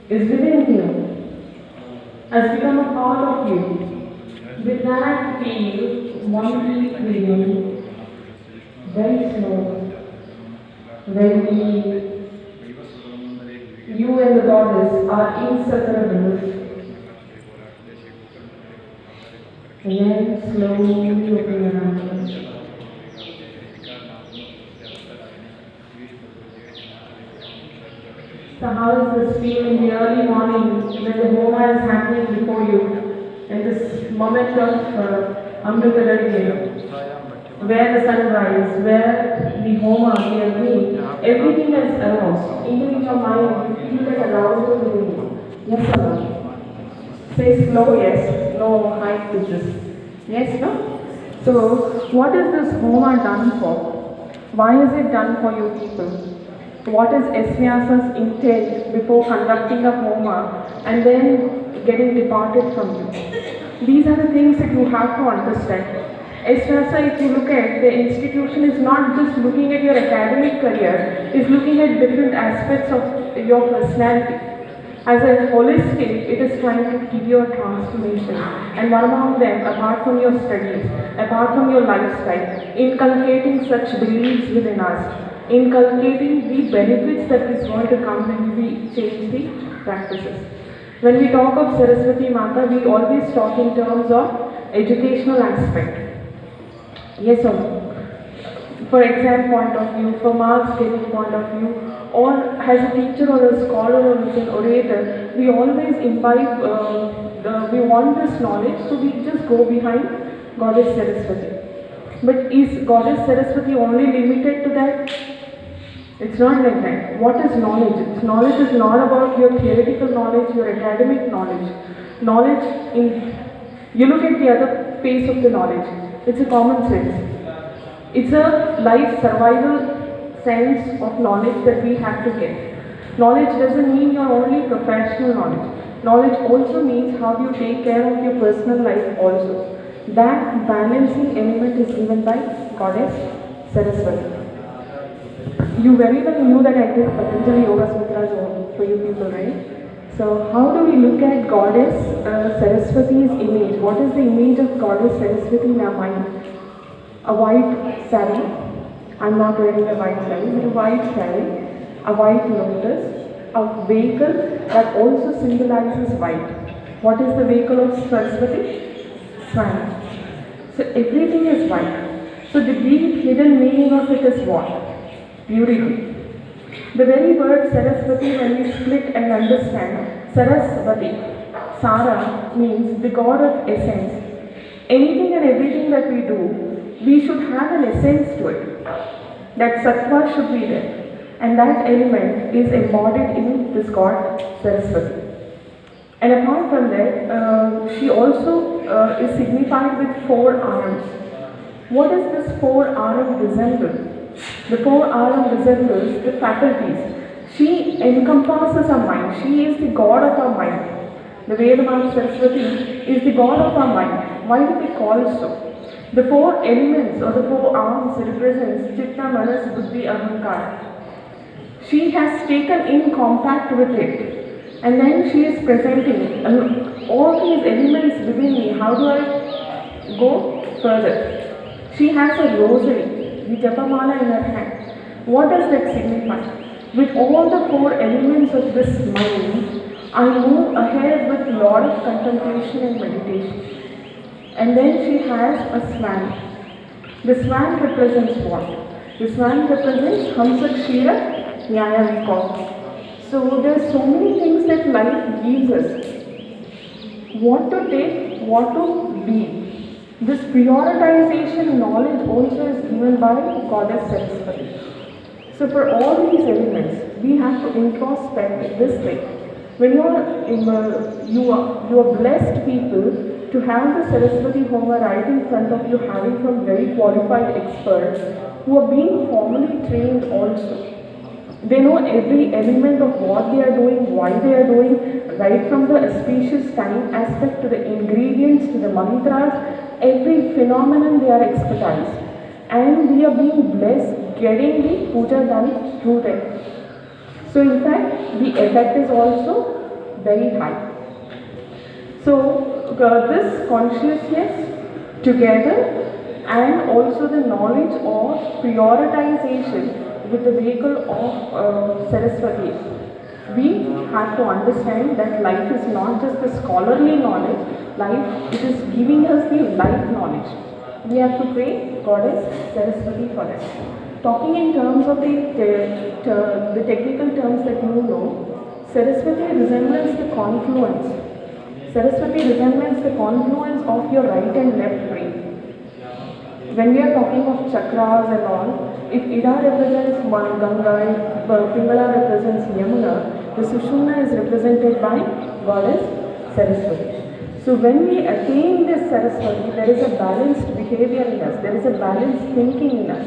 is within you, has become a part of you. With that, feel one deep breathing, very slow, very deep. You and the goddess are inseparable. And then slowly open your eyes. So how does this feel in the early morning when the Homa is happening before you? In this moment of Amrita Radhya, where the sun rises, where the Homa, the Agni, everything is aroused. Even in your mind, you feel that arousal within you. Yes or no? Say slow, yes. No high pitches. Yes, no? So, what is this Homa done for? Why is it done for you people? What is Esvyasa's intent before conducting a Homa and then getting departed from you? These are the things that you have to understand. Esvyasa, if you look at the institution, is not just looking at your academic career, is looking at different aspects of your personality. As a holistic, it is trying to give you a transformation. And one among them, apart from your studies, apart from your lifestyle, inculcating such beliefs within us, inculcating the benefits that is going to come when we change the practices. When we talk of Saraswati Mata, we always talk in terms of educational aspect. Yes or no? For exam point of view, for marks getting point of view, or as a teacher or a scholar or as an orator, we always imbibe, we want this knowledge, so we just go behind Goddess Saraswati. But is Goddess Saraswati only limited to that? It's not like that. What is knowledge? Knowledge is not about your theoretical knowledge, your academic knowledge. Knowledge in, you look at the other face of the knowledge. It's a common sense. It's a life survival sense of knowledge that we have to get. Knowledge doesn't mean your only professional knowledge. Knowledge also means how you take care of your personal life also. That balancing element is given by Goddess Saraswati. You very well knew that I did Patanjali Yoga Sutras for you people, right? So how do we look at Goddess Saraswati's image? What is the image of Goddess Saraswati in our mind? A white saree. I'm not wearing a white saree, but a white saree, a white lotus, a vehicle that also symbolizes white. What is the vehicle of Saraswati? Swan. So everything is white. So the deep hidden meaning of it is what? Purity. The very word Saraswati, when we split and understand, Saraswati, Sara means the god of essence. Anything and everything that we do, we should have an essence to it. That sattva should be there. And that element is embodied in this god Saraswati. And apart from that, she also is signified with 4 arms. What does this 4 arm resemble? The 4 arm resembles the faculties. She encompasses our mind. She is the god of our mind. The Vedamata Saraswati is the god of our mind. Why do we call it so? The 4 elements or the 4 arms represents Chitta, Manas, Buddhi, Ahankara. She has taken in compact with it, and then she is presenting all these elements within me. How do I go further? She has a rosary, the Japamala in her hand. What does that signify? With all the 4 elements of this mind, I move ahead with a lot of contemplation and meditation. And then she has a swan. The swan represents what? The swan represents Hamsa Kshira Nyaya Vikam. So there are so many things that life gives us. What to take, what to be. This prioritization knowledge also is given by Goddess Saraswati. So for all these elements, we have to introspect this way. When you are blessed people to have the Saraswati Homa right in front of you, having some very qualified experts who are being formally trained also. They know every element of what they are doing, why they are doing, right from the auspicious time aspect to the ingredients to the mantras, every phenomenon they are expertise. And we are being blessed getting the puja done through them. So in fact, the effect is also very high. So this consciousness together and also the knowledge of prioritization with the vehicle of Saraswati, we have to understand that life is not just the scholarly knowledge, life, it is giving us the life knowledge. We have to pray Goddess Saraswati for us. Talking in terms of the technical terms that you know, Saraswati resembles the confluence. Saraswati resembles the confluence of your right and left brain. When we are talking of chakras and all, if Ida represents one Ganga, if Pingala represents Yamuna, the Sushumna is represented by Goddess Saraswati. So when we attain this Saraswati, there is a balanced behavior in us, there is a balanced thinking in us,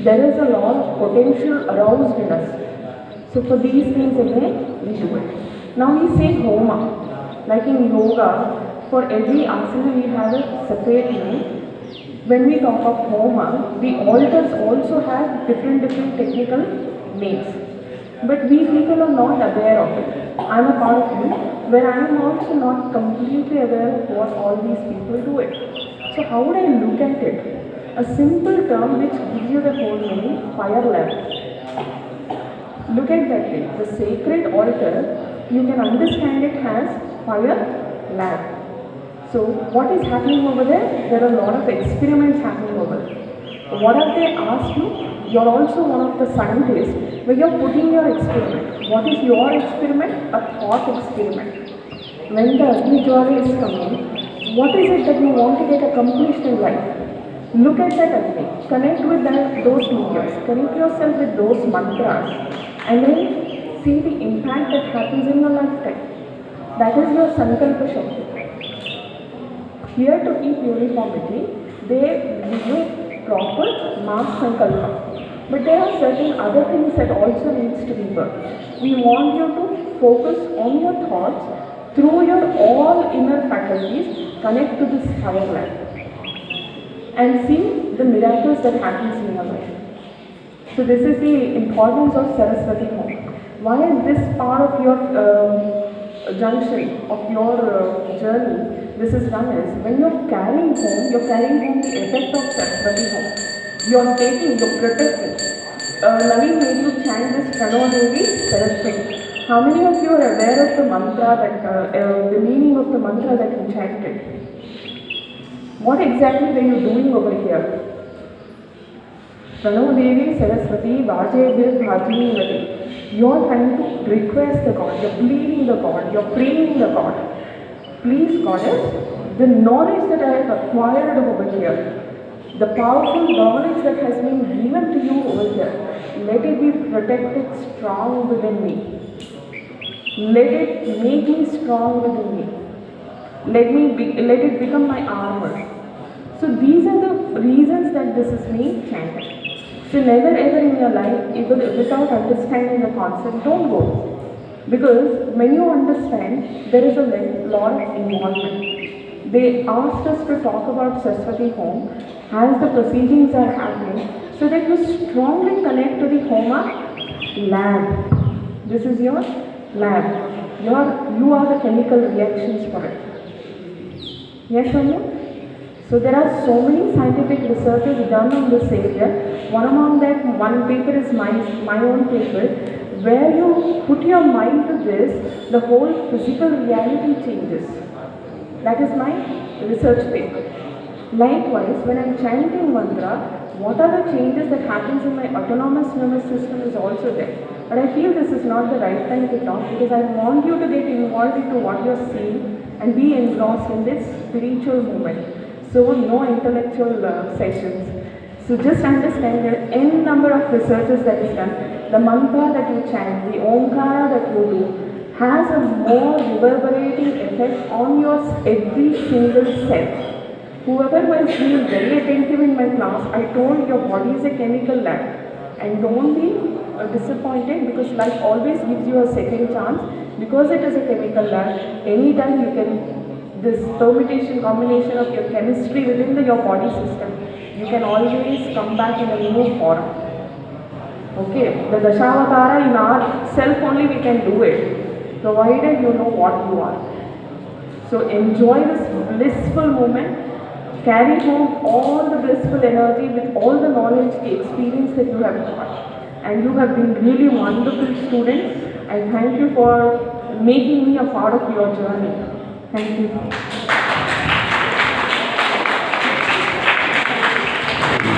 there is a lot of potential aroused in us. So for these things again, we do it. Now we say Homa. Like in yoga, for every asana we have a separate name. When we talk of Homa, the altars also have different technical names. But we people are not aware of it. I am a part of you, where I am also not completely aware of what all these people do it. So how would I look at it? A simple term which gives you the whole meaning, fire lamp. Look at that thing. The sacred altar, you can understand it as fire lamp. So what is happening over there? There are a lot of experiments happening over there. What have they asked you? You are also one of the scientists where you are putting your experiment. What is your experiment? A thought experiment. When the Agni Jwala is coming, what is it that you want to get accomplished in life? Look at that Agni. Connect with those mediums. Connect yourself with those mantras. And then see the impact that happens in your lifetime. That is your Sankalpa Shakti. Here to keep uniformity, they give you proper mass Sankalpa. But there are certain other things that also needs to be worked. We want you to focus on your thoughts through your all inner faculties, connect to this fire lamp and see the miracles that happens in your life. So this is the importance of Saraswati Homa. Why this part of your junction of your journey, this is done is when you're carrying home the effect of Saraswati Homa. You're protecting. Naveen made you chant this Pranava Devi Saraswati. How many of you are aware of the mantra that, the meaning of the mantra that you chanted? What exactly were you doing over here? Pranava Devi Saraswati Vajayabhir Bhajini Vati. You are trying to request the God, you're pleading the God, you're praying the God. Please Goddess, the knowledge that I have acquired over here, the powerful knowledge that has been given to you over here, let it be protected strong within me. Let it make me strong within me. Let it become my armor. So these are the reasons that this is being chanted. So never ever in your life, even without understanding the concept, don't go. Because when you understand, there is a lot of involvement. They asked us to talk about Saraswati Home as the proceedings are happening, so that you strongly connect to the Homa lab. This is your lab. You are the chemical reactions for it. Yes or no? So there are so many scientific researches done on this area. One among that, one paper is my own paper, where you put your mind to this, the whole physical reality changes. That is my research paper. Likewise, when I am chanting mantra, what are the changes that happens in my autonomous nervous system is also there. But I feel this is not the right time to talk, because I want you to get involved into what you are seeing and be engrossed in this spiritual movement. So no intellectual sessions. So just understand there are n number of researches that is done. The mantra that you chant, the omkara that you do, has a more reverberating effect on your every single cell. Whoever was being very attentive in my class, I told your body is a chemical lab. And don't be disappointed, because life always gives you a second chance. Because it is a chemical lab, anytime you can, this permutation, combination of your chemistry within your body system, you can always come back in a new form. Okay, the Dashavatara in our self only we can do it. provided you know what you are. So enjoy this blissful moment. Carry home all the blissful energy with all the knowledge, experience that you have got. And you have been really wonderful students. I thank you for making me a part of your journey. Thank you.